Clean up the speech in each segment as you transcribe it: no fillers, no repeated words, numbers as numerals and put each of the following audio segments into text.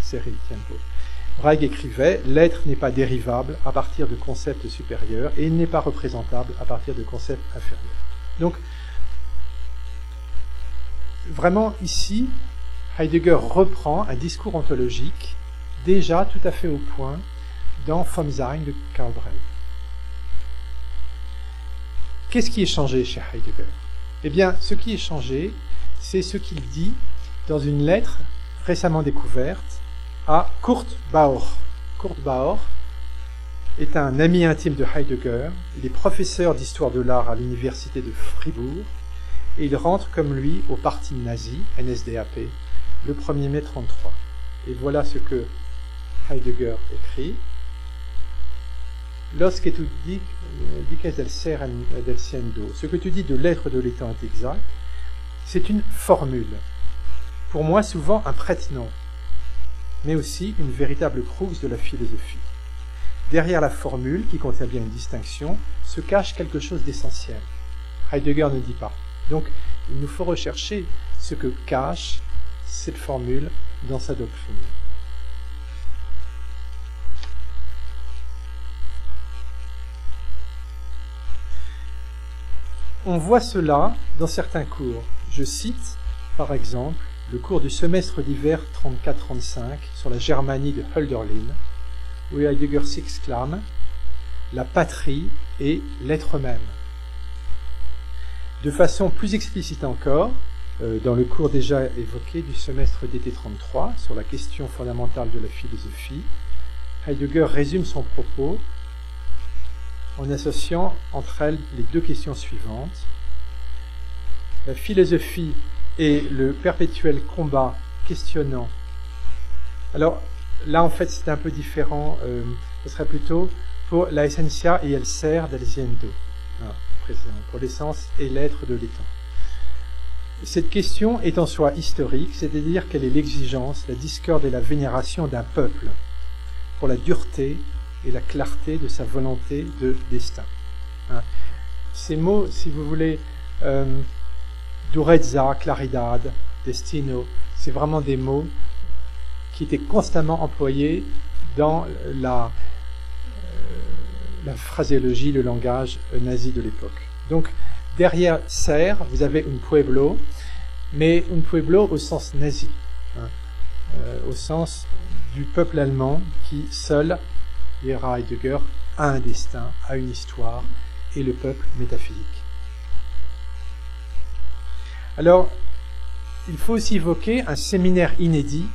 série Tiempo. Reich écrivait « L'être n'est pas dérivable à partir de concepts supérieurs et il n'est pas représentable à partir de concepts inférieurs. » Donc, vraiment ici, Heidegger reprend un discours ontologique déjà tout à fait au point dans Vom Sein de Karl Brey. Qu'est-ce qui est changé chez Heidegger? Eh bien, ce qui est changé, c'est ce qu'il dit dans une lettre récemment découverte à Kurt Bauer. Kurt Bauer est un ami intime de Heidegger, il est professeur d'histoire de l'art à l'université de Fribourg, et il rentre comme lui au parti nazi, NSDAP, le 1er mai 1933. Et voilà ce que Heidegger écrit. Lorsque tu dices del ser del siendo, ce que tu dis de l'être de l'étant est exact, c'est une formule. Pour moi, souvent un prête-nom, mais aussi une véritable crux de la philosophie. Derrière la formule, qui contient bien une distinction, se cache quelque chose d'essentiel. Heidegger ne dit pas. Donc, il nous faut rechercher ce que cache cette formule dans sa doctrine. On voit cela dans certains cours. Je cite, par exemple, le cours du semestre d'hiver 34-35 sur la Germanie de Hölderlin, où Heidegger s'exclame « La patrie est l'être même ». De façon plus explicite encore, dans le cours déjà évoqué du semestre d'été 33 sur la question fondamentale de la philosophie, Heidegger résume son propos en associant entre elles les deux questions suivantes. La philosophie est le perpétuel combat questionnant. Alors là en fait c'est un peu différent, ce serait plutôt pour la essentia et el ser del siendo, pour l'essence et l'être de l'étant. Cette question est en soi historique, c'est-à-dire qu'elle est l'exigence, la discorde et la vénération d'un peuple pour la dureté et la clarté de sa volonté de destin. Ces mots, si vous voulez, durezza, claridad, destino, c'est vraiment des mots qui étaient constamment employés dans la phraséologie, le langage nazi de l'époque. Donc, derrière ser, vous avez un pueblo, mais un pueblo au sens nazi, au sens du peuple allemand qui seul, dira Heidegger, a un destin, a une histoire, et le peuple métaphysique. Alors, il faut aussi évoquer un séminaire inédit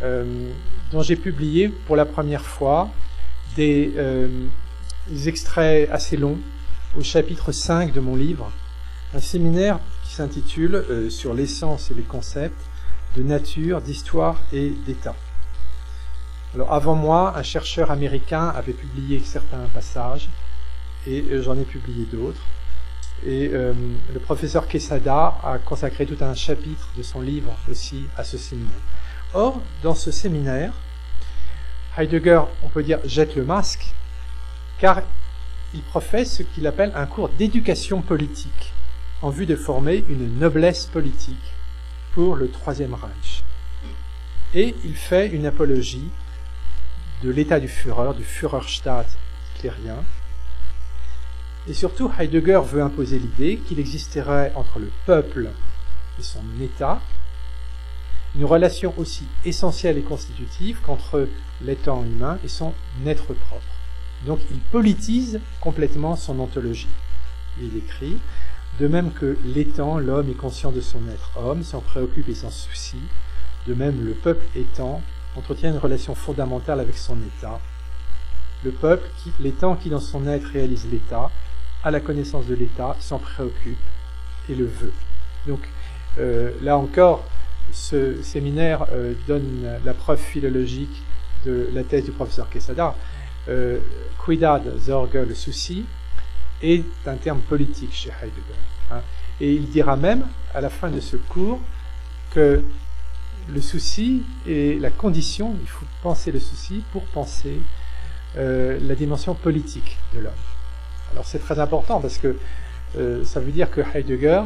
dont j'ai publié pour la première fois des extraits assez longs au chapitre 5 de mon livre, un séminaire qui s'intitule sur l'essence et les concepts de nature, d'histoire et d'état. Alors avant moi, un chercheur américain avait publié certains passages et j'en ai publié d'autres. Et le professeur Quesada a consacré tout un chapitre de son livre aussi à ce séminaire. Or, dans ce séminaire, Heidegger, on peut dire, jette le masque, car il professe ce qu'il appelle un cours d'éducation politique, en vue de former une noblesse politique pour le Troisième Reich. Et il fait une apologie de l'état du Führerstaat hitlérien. Et surtout, Heidegger veut imposer l'idée qu'il existerait entre le peuple et son État une relation aussi essentielle et constitutive qu'entre l'étant humain et son être propre. Donc il politise complètement son ontologie. Il écrit « De même que l'étant, l'homme est conscient de son être homme, s'en préoccupe et s'en soucie, de même le peuple étant entretient une relation fondamentale avec son État. Le peuple, l'étant qui dans son être réalise l'État, a la connaissance de l'État, s'en préoccupe et le veut. » Donc là encore, ce séminaire donne la preuve philologique de la thèse du professeur Quesada. Cuidad, Sorge, le souci, est un terme politique chez Heidegger. Et il dira même, à la fin de ce cours, que le souci est la condition, il faut penser le souci pour penser la dimension politique de l'homme. Alors c'est très important parce que ça veut dire que Heidegger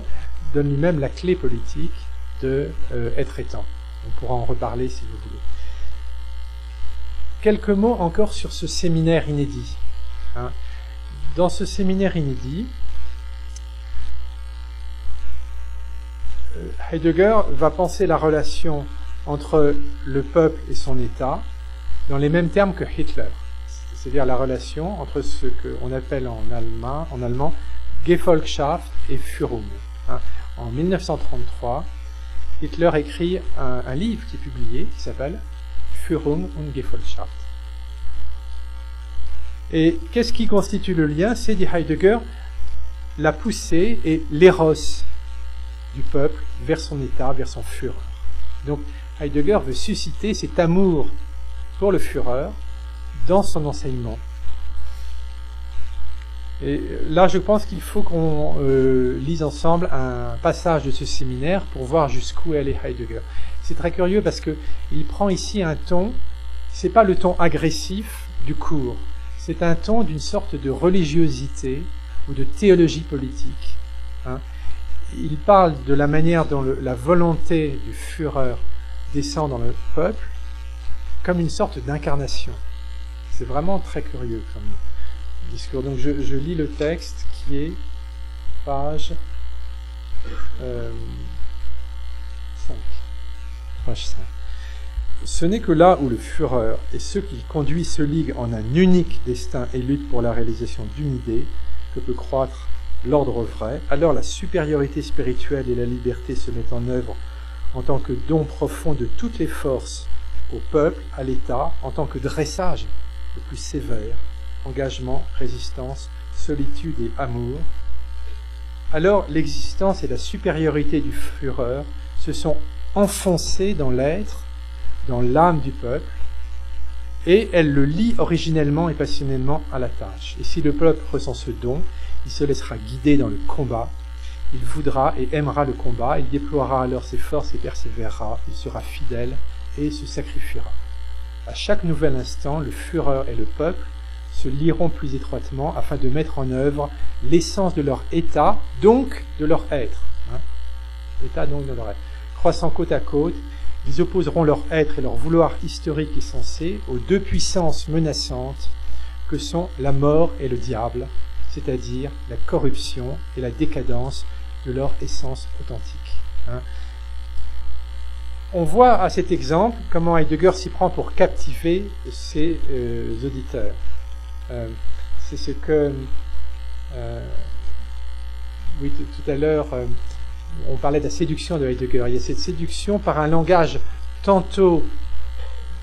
donne lui-même la clé politique de être étant. On pourra en reparler si vous voulez. Quelques mots encore sur ce séminaire inédit. Dans ce séminaire inédit, Heidegger va penser la relation entre le peuple et son État dans les mêmes termes que Hitler, c'est-à-dire la relation entre ce qu'on appelle en allemand Gefolgschaft et Führung. En 1933, Hitler écrit un livre qui est publié, qui s'appelle Führung und Gefolgschaft. Et qu'est-ce qui constitue le lien? C'est, dit Heidegger, la poussée et l'éros du peuple vers son État, vers son Führer. Donc Heidegger veut susciter cet amour pour le Führer dans son enseignement. Et là, je pense qu'il faut qu'on lise ensemble un passage de ce séminaire pour voir jusqu'où allait Heidegger. C'est très curieux parce que il prend ici un ton, c'est pas le ton agressif du cours, c'est un ton d'une sorte de religiosité ou de théologie politique. Il parle de la manière dont la volonté du Führer descend dans le peuple comme une sorte d'incarnation. C'est vraiment très curieux comme discours. Donc je lis le texte qui est page 5. Page 5. Ce n'est que là où le Führer et ceux qu'il conduit se liguent en un unique destin et luttent pour la réalisation d'une idée que peut croître l'ordre vrai, alors la supériorité spirituelle et la liberté se mettent en œuvre en tant que don profond de toutes les forces au peuple, à l'État, en tant que dressage le plus sévère, engagement, résistance, solitude et amour. Alors l'existence et la supériorité du Führer se sont enfoncées dans l'être, dans l'âme du peuple, et elle le lie originellement et passionnellement à la tâche. Et si le peuple ressent ce don, il se laissera guider dans le combat, il voudra et aimera le combat, il déploiera alors ses forces et persévérera, il sera fidèle et se sacrifiera. À chaque nouvel instant, le Führer et le peuple se lieront plus étroitement afin de mettre en œuvre l'essence de leur état, donc de leur être. État donc de leur être. Croissant côte à côte, ils opposeront leur être et leur vouloir historique et sensé aux deux puissances menaçantes que sont la mort et le diable, c'est-à-dire la corruption et la décadence de leur essence authentique. On voit à cet exemple comment Heidegger s'y prend pour captiver ses auditeurs. C'est ce que oui, tout à l'heure on parlait de la séduction de Heidegger. Il y a cette séduction par un langage tantôt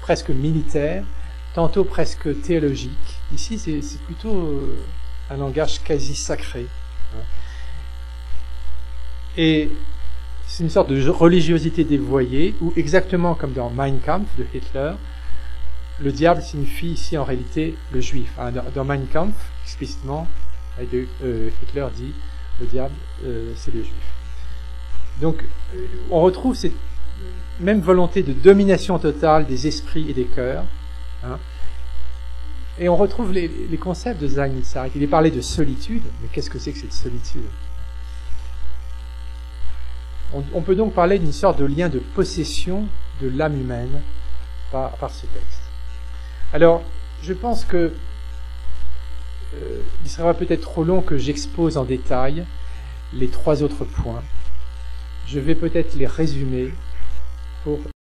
presque militaire, tantôt presque théologique. Ici c'est plutôt un langage quasi sacré. Et c'est une sorte de religiosité dévoyée, où exactement comme dans Mein Kampf de Hitler, le diable signifie ici en réalité le juif. Dans Mein Kampf, explicitement, Hitler dit le diable c'est le juif. Donc on retrouve cette même volonté de domination totale des esprits et des cœurs. Et on retrouve les concepts de Zhang Nizar. Il est parlé de solitude, mais qu'est-ce que c'est que cette solitude? On peut donc parler d'une sorte de lien de possession de l'âme humaine par ce texte. Alors, je pense que il serait peut-être trop long que j'expose en détail les trois autres points. Je vais peut-être les résumer pour